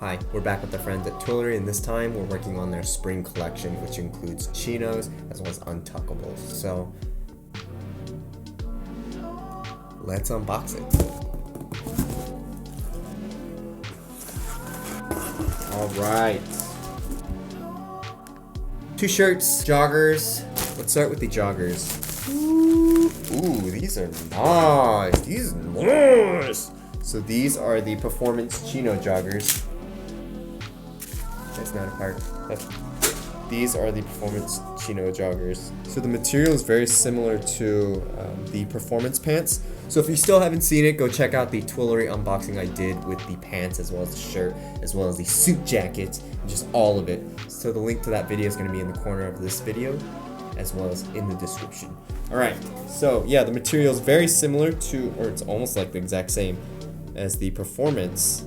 Hi, we're back with our friends at Twillory, and this time we're working on their spring collection, which includes chinos as well as untuckables. So, let's unbox it. Alright. 2 shirts, joggers. Let's start with the joggers. Ooh, these are nice. These are nice. So these are the performance chino joggers. That's not a part. These are the performance chino joggers. So the material is very similar to the performance pants. So if you still haven't seen it, go check out the Twillory unboxing I did with the pants as well as the shirt, as well as the suit jacket, and just all of it. So the link to that video is going to be in the corner of this video, as well as in the description. Alright, so yeah, the material is very similar to, or it's almost like the exact same as the performance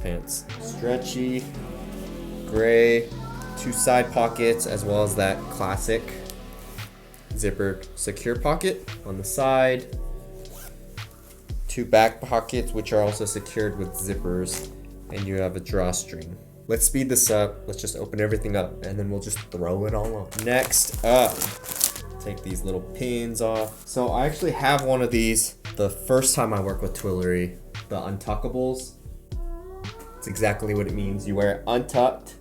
pants. Stretchy, gray, 2 side pockets, as well as that classic zipper secure pocket on the side. 2 back pockets, which are also secured with zippers, and you have a drawstring. Let's speed this up. Let's just open everything up, and then we'll just throw it all on. Next up, take these little pins off. So I actually have one of these the first time I worked with Twillory, the untuckables. It's exactly what it means. You wear it untucked,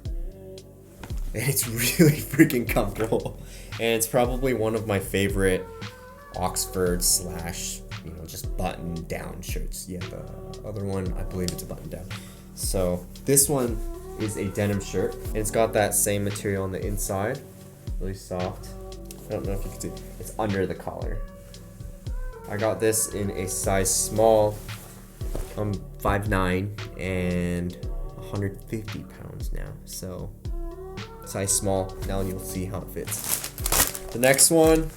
and it's really freaking comfortable. And it's probably one of my favorite Oxford / just button down shirts. Yeah, the other one, I believe it's a button down. So this one is a denim shirt, and it's got that same material on the inside, really soft. I don't know if you can see, it's under the collar. I got this in a size small. I'm 5'9" and 150 pounds now, so size small. Now you'll see how it fits. The next one,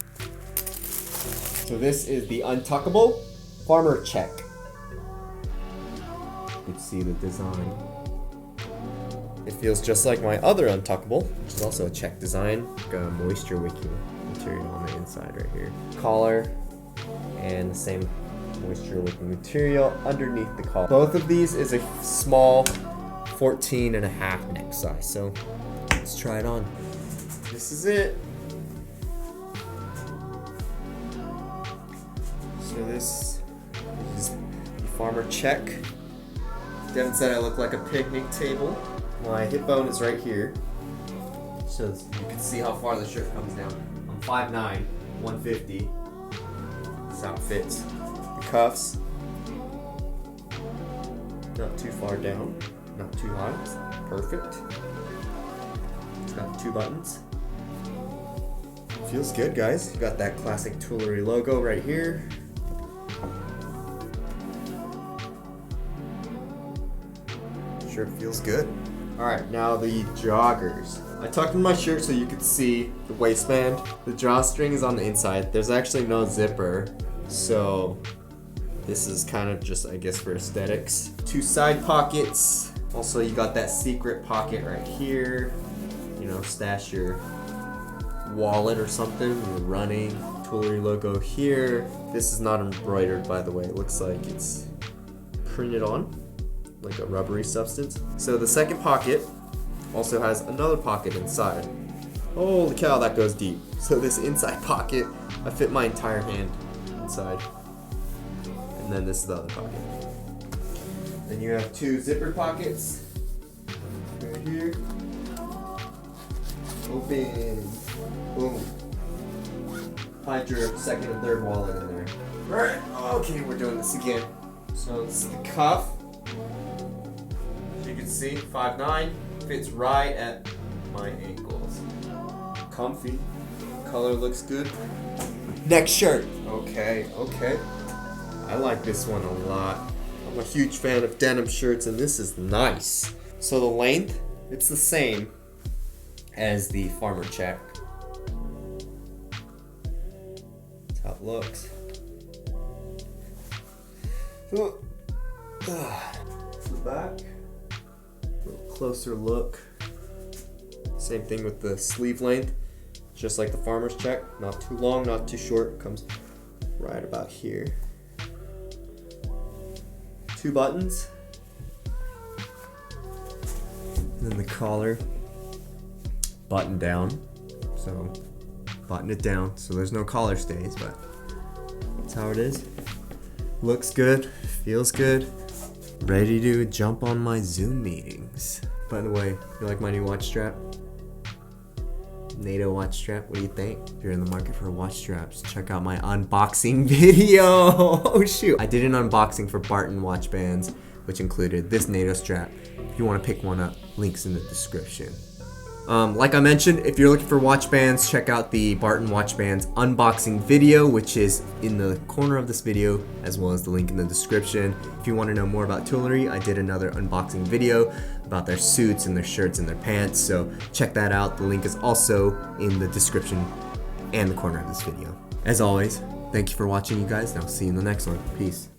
so this is the untuckable farmer check. You can see the design. It feels just like my other untuckable, which is also a check design. Got a moisture wicking material on the inside right here. Collar, and the same moisture wicking material underneath the collar. Both of these is a small 14.5 neck size. So let's try it on. This is it. So this is the farmer check. Devin said I look like a picnic table. My hip bone is right here, so you can see how far the shirt comes down. I'm 5'9", 150. This outfit. The cuffs, not too far down, not too high. It's perfect. It's got 2 buttons. Feels good, guys. You got that classic Twillory logo right here. Shirt feels good. Alright, now the joggers. I tucked in my shirt so you could see the waistband. The drawstring is on the inside. There's actually no zipper, so this is kind of just, I guess, for aesthetics. 2 side pockets. Also, you got that secret pocket right here. You know, stash your wallet or something when you're running. Twillory logo here. This is not embroidered, by the way. It looks like it's printed on, like a rubbery substance. So the second pocket also has another pocket inside. Holy cow, that goes deep. So this inside pocket, I fit my entire hand inside. And then this is the other pocket. Then you have 2 zipper pockets right here. Open. Boom. Hide your second and third wallet in there. Alright, okay, we're doing this again. So this is the cuff. As you can see, 5'9", fits right at my ankles. Comfy. Color looks good. Next shirt. Okay. I like this one a lot. I'm a huge fan of denim shirts, and this is nice. So the length, it's the same as the farmer check. That's how it looks. So, the back, a little closer look. Same thing with the sleeve length, just like the farmer's check. Not too long, not too short. Comes right about here. 2 buttons. And then the collar, button down. So button it down so there's no collar stays, but that's how it is. Looks good, feels good. Ready to jump on my Zoom meetings. By the way, you like my new watch strap? NATO watch strap, what do you think? If you're in the market for watch straps, check out my unboxing video. Oh shoot. I did an unboxing for Barton watch bands, which included this NATO strap. If you want to pick one up, links in the description. Like I mentioned, if you're looking for watch bands, check out the Barton watch bands unboxing video, which is in the corner of this video, as well as the link in the description. If you want to know more about Twillory, I did another unboxing video about their suits and their shirts and their pants, so check that out. The link is also in the description and the corner of this video. As always, thank you for watching, you guys, and I'll see you in the next one. Peace.